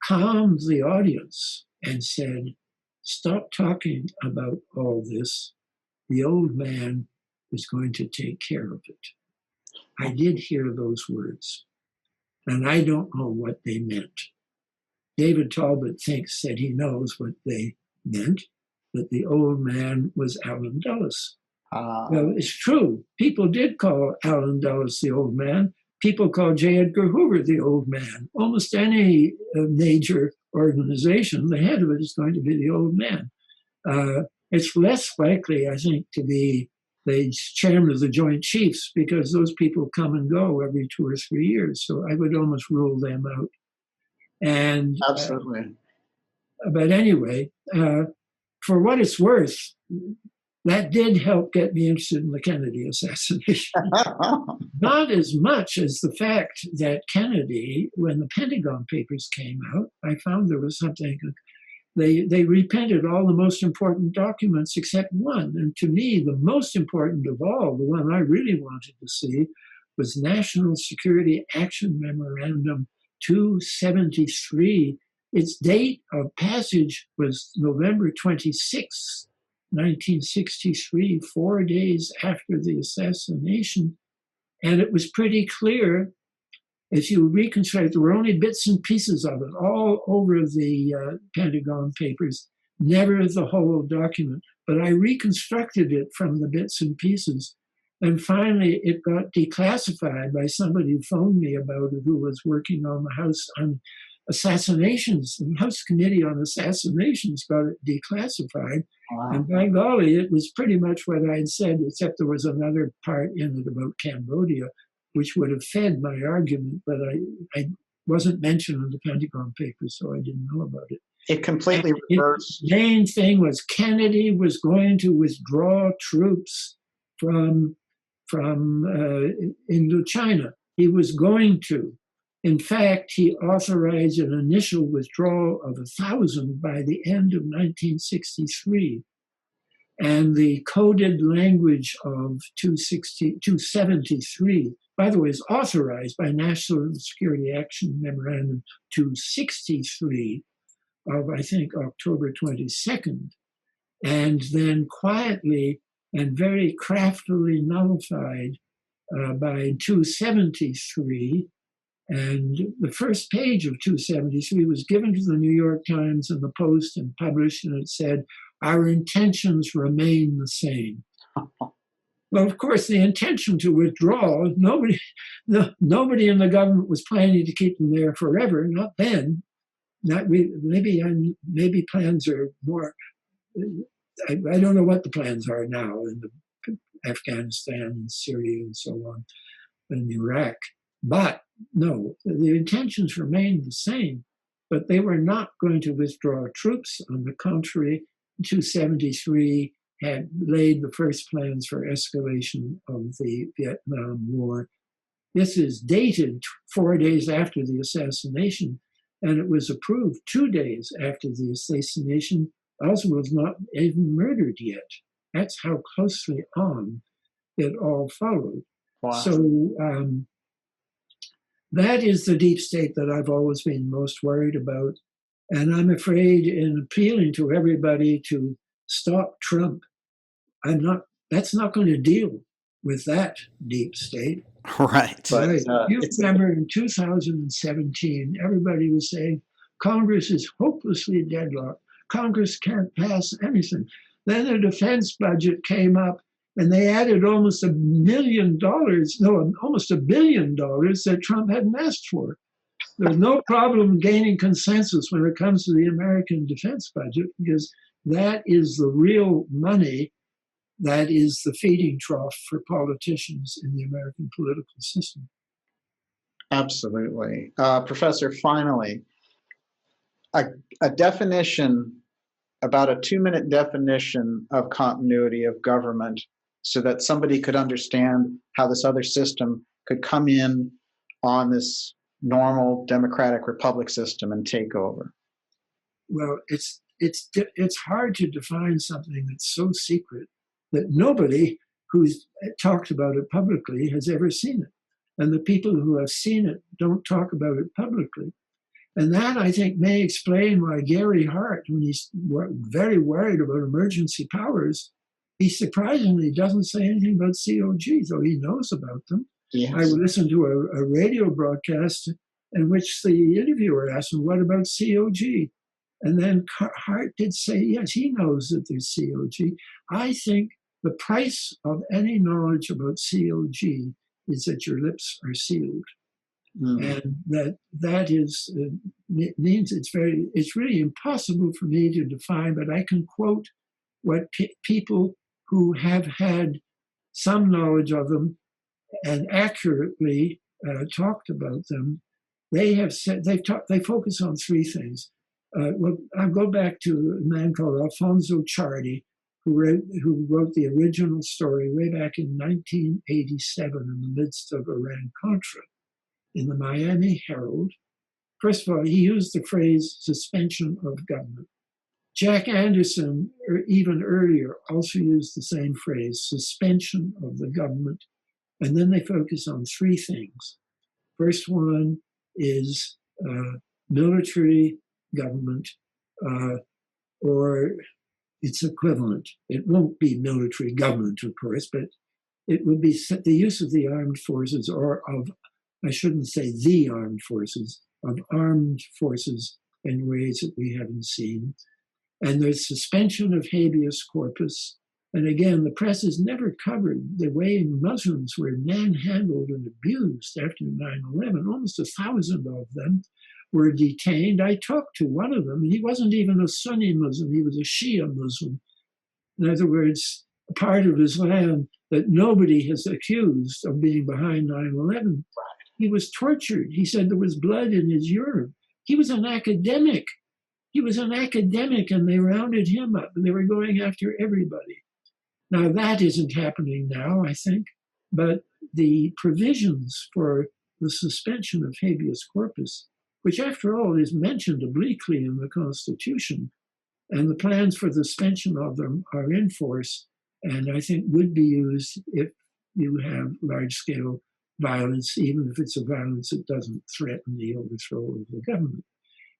calmed the audience and said, stop talking about all this. The old man is going to take care of it. I did hear those words, and I don't know what they meant. David Talbot thinks that he knows what they meant, that the old man was Allen Dulles. Well, it's true. People did call Allen Dulles the old man. People call J. Edgar Hoover the old man. Almost any major organization, the head of it is going to be the old man. It's less likely, I think, to be the chairman of the Joint Chiefs, because those people come and go every 2 or 3 years. So I would almost rule them out. And Absolutely. but anyway, for what it's worth, that did help get me interested in the Kennedy assassination. Not as much as the fact that Kennedy, when the Pentagon Papers came out, I found there was something. They reprinted all the most important documents except one. And to me, the most important of all, the one I really wanted to see, was National Security Action Memorandum 273. Its date of passage was November 26, 1963, 4 days after the assassination. And it was pretty clear. If you reconstruct, there were only bits and pieces of it all over the Pentagon Papers, never the whole document. But I reconstructed it from the bits and pieces. And finally, it got declassified by somebody who phoned me about it, who was working on the House on assassinations. The House Committee on Assassinations got it declassified. Wow. And by golly, it was pretty much what I had said, except there was another part in it about Cambodia, which would have fed my argument, but I wasn't mentioned in the Pentagon Papers, so I didn't know about it. It completely reversed. The main thing was Kennedy was going to withdraw troops from Indochina. He was going to. In fact, he authorized an initial withdrawal of 1,000 by the end of 1963. And the coded language of 273, by the way, is authorized by National Security Action Memorandum 263 of, I think, October 22nd, and then quietly and very craftily nullified by 273. And the first page of 273 was given to the New York Times and the Post and published, and it said, "Our intentions remain the same." Well, of course, the intention to withdraw, nobody in the government was planning to keep them there forever, not then. Maybe plans are more, I don't know what the plans are now in Afghanistan and Syria and so on, and Iraq. But no, the intentions remained the same, but they were not going to withdraw troops. On the contrary, 273 had laid the first plans for escalation of the Vietnam War. This is dated 4 days after the assassination, and it was approved 2 days after the assassination. Oswald was not even murdered yet. That's how closely on it all followed. Wow. So that is the deep state that I've always been most worried about. And I'm afraid, in appealing to everybody to stop Trump, that's not going to deal with that deep state. Right. But you remember in 2017, everybody was saying Congress is hopelessly deadlocked. Congress can't pass anything. Then the defense budget came up, and they added almost $1 billion that Trump hadn't asked for. There's no problem gaining consensus when it comes to the American defense budget, because that is the real money that is the feeding trough for politicians in the American political system. Absolutely. Professor, finally, a definition, about a 2-minute definition of continuity of government, so that somebody could understand how this other system could come in on this normal democratic republic system and take over. Well, it's hard to define something that's so secret that nobody who's talked about it publicly has ever seen it. And the people who have seen it don't talk about it publicly. And that, I think, may explain why Gary Hart, when he's very worried about emergency powers, he surprisingly doesn't say anything about COG, though he knows about them. Yes. I listened to a radio broadcast in which the interviewer asked him, "What about COG?" And then Hart did say, yes, he knows that there's COG. I think the price of any knowledge about COG is that your lips are sealed. And that is means it's really impossible for me to define, but I can quote what people who have had some knowledge of them and accurately talked about them they have said, they focus on three things. Well, I'll go back to a man called Alfonso Ciardi, who wrote the original story way back in 1987 in the midst of Iran-Contra in the Miami Herald. First of all, he used the phrase suspension of government. Jack Anderson, or even earlier, also used the same phrase, suspension of the government. And then they focus on three things. First one is military government, or its equivalent. It won't be military government, of course, but it would be the use of the armed forces, or of, I shouldn't say the armed forces, of armed forces in ways that we haven't seen. And there's suspension of habeas corpus. And again, the press has never covered the way Muslims were manhandled and abused after 9/11. Almost 1,000 of them were detained. I talked to one of them, and he wasn't even a Sunni Muslim, he was a Shia Muslim. In other words, a part of Islam that nobody has accused of being behind 9/11. He was tortured. He said there was blood in his urine. He was an academic. He was an academic, and they rounded him up, and they were going after everybody. Now, that isn't happening now, I think, but the provisions for the suspension of habeas corpus, which, after all, is mentioned obliquely in the Constitution, and the plans for the suspension of them are in force, and I think would be used if you have large-scale violence, even if it's a violence that doesn't threaten the overthrow of the government.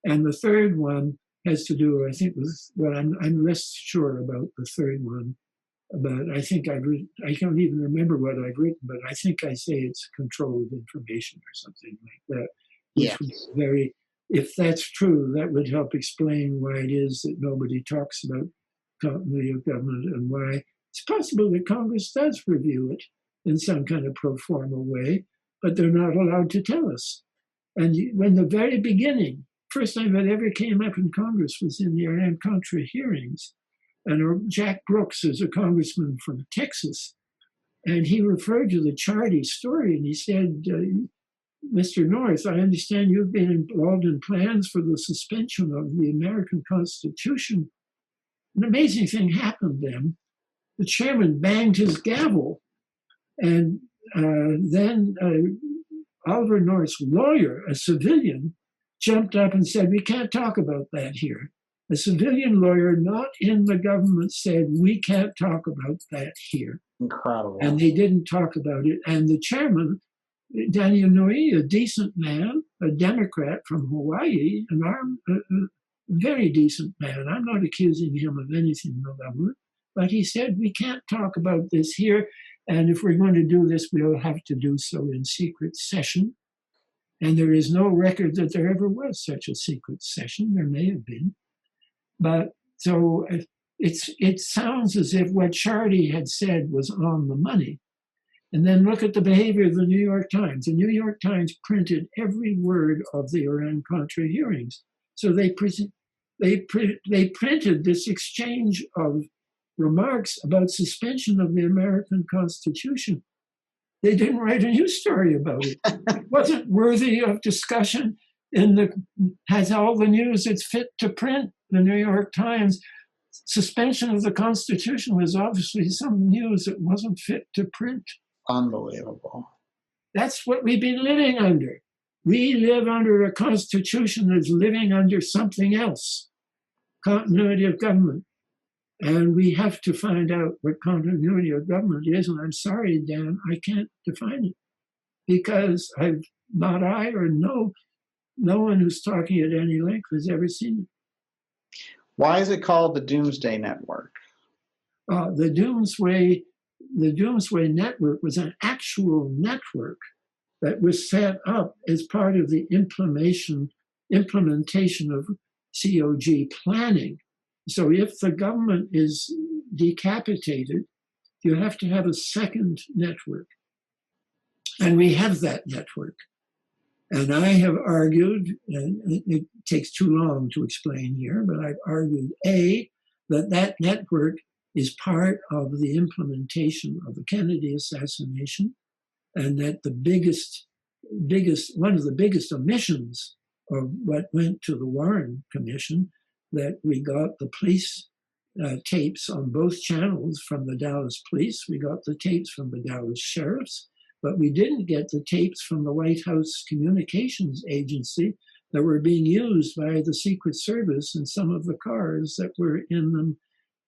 And the third one has to do, I think, with, well, I'm less sure about the third one, but I think I can't even remember what I've written, but I think I say it's control of information or something like that. Which was very, if that's true, that would help explain why it is that nobody talks about continuity of government, and why it's possible that Congress does review it in some kind of pro forma way, but they're not allowed to tell us. And when the very beginning, first time that ever came up in Congress was in the Iran-Contra hearings. And Jack Brooks is a congressman from Texas, and he referred to the Ciardi story, and he said, Mr. North, I understand you've been involved in plans for the suspension of the American Constitution. An amazing thing happened then. The chairman banged his gavel, and then Oliver North's lawyer, a civilian, jumped up and said, we can't talk about that here. A civilian lawyer not in the government said, we can't talk about that here. Incredible. And they didn't talk about it. And the chairman, Daniel Liszt, a decent man, a Democrat from Hawaii, a very decent man. I'm not accusing him of anything malevolent, but he said, we can't talk about this here. And if we're going to do this, we'll have to do so in secret session. And there is no record that there ever was such a secret session. There may have been. But so it sounds as if what Ciardi had said was on the money. And then look at the behavior of the New York Times. The New York Times printed every word of the Iran-Contra hearings. So they printed this exchange of remarks about suspension of the American Constitution. They didn't write a news story about it. It wasn't worthy of discussion. Has all the news it's fit to print. The New York Times suspension of the Constitution was obviously some news that wasn't fit to print. Unbelievable. That's what we've been living under. We live under a constitution that's living under something else, continuity of government. And we have to find out what continuity of government is. And I'm sorry, Dan, I can't define it because not I or no one who's talking at any length has ever seen it. Why is it called the Doomsday Network? The Doomsday Network was an actual network that was set up as part of the implementation of COG planning. So if the government is decapitated, you have to have a second network. And we have that network. And I have argued, and it takes too long to explain here, but I've argued, A, that network is part of the implementation of the Kennedy assassination, and that the biggest one of the biggest omissions of what went to the Warren Commission, that we got the police tapes on both channels from the Dallas police. We got the tapes from the Dallas sheriffs, but we didn't get the tapes from the White House Communications Agency that were being used by the Secret Service in some of the cars that were in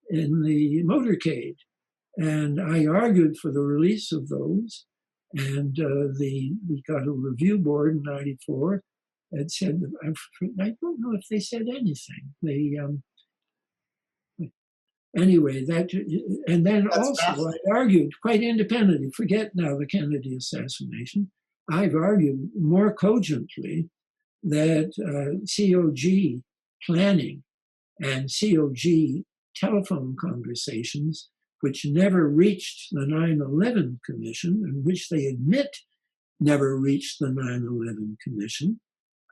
the motorcade. And I argued for the release of those. And we got a review board in '94 that said, I don't know if they said anything. Anyway, and then also I argued quite independently, forget now the Kennedy assassination, I've argued more cogently that COG planning and COG telephone conversations, which never reached the 9/11 Commission, and which they admit never reached the 9/11 Commission,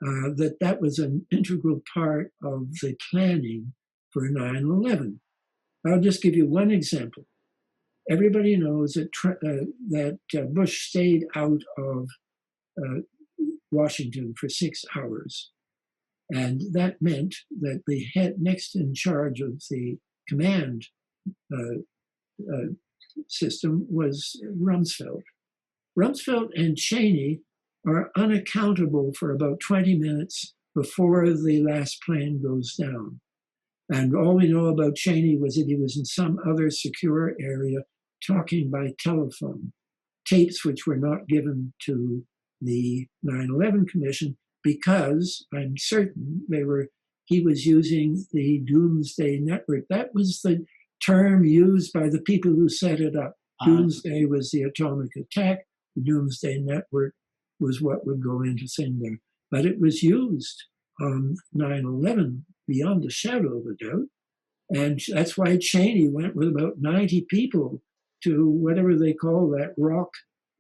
that was an integral part of the planning for 9/11. I'll just give you one example. Everybody knows that Bush stayed out of Washington for 6 hours. And that meant that the head next in charge of the command system was Rumsfeld. Rumsfeld and Cheney are unaccountable for about 20 minutes before the last plane goes down. And all we know about Cheney was that he was in some other secure area talking by telephone, tapes which were not given to the 9/11 Commission because I'm certain he was using the Doomsday network. That was the term used by the people who set it up. Doomsday was the atomic attack. The Doomsday network was what would go into thing there. But it was used on 9/11 beyond a shadow of a doubt. And that's why Cheney went with about 90 people to whatever they call that rock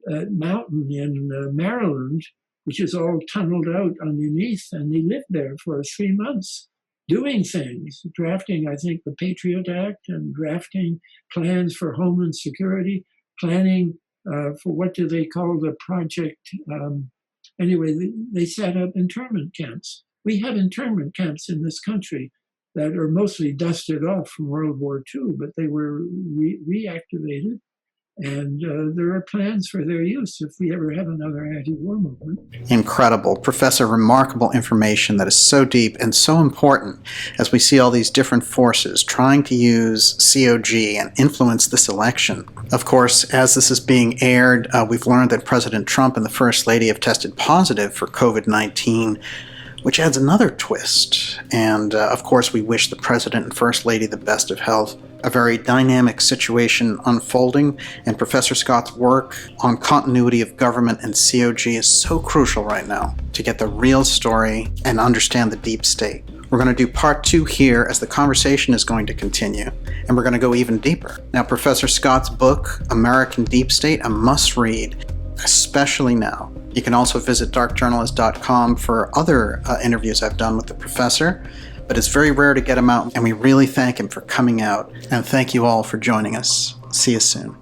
mountain in Maryland, which is all tunneled out underneath. And he lived there for 3 months doing things, drafting, I think, the Patriot Act and drafting plans for Homeland Security, planning for what do they call the project. Anyway, they set up internment camps. We have internment camps in this country that are mostly dusted off from World War II, but they were reactivated. And there are plans for their use if we ever have another anti-war movement. Incredible. Professor, remarkable information that is so deep and so important as we see all these different forces trying to use COG and influence this election. Of course, as this is being aired, we've learned that President Trump and the First Lady have tested positive for COVID-19, which adds another twist. And of course, we wish the President and First Lady the best of health. A very dynamic situation unfolding, and Professor Scott's work on continuity of government and COG is so crucial right now to get the real story and understand the deep state. We're going to do part 2 here as the conversation is going to continue, and we're going to go even deeper. Now, Professor Scott's book, American Deep State, a must-read, especially now. You can also visit darkjournalist.com for other interviews I've done with the professor, but it's very rare to get him out, and we really thank him for coming out, and thank you all for joining us. See you soon.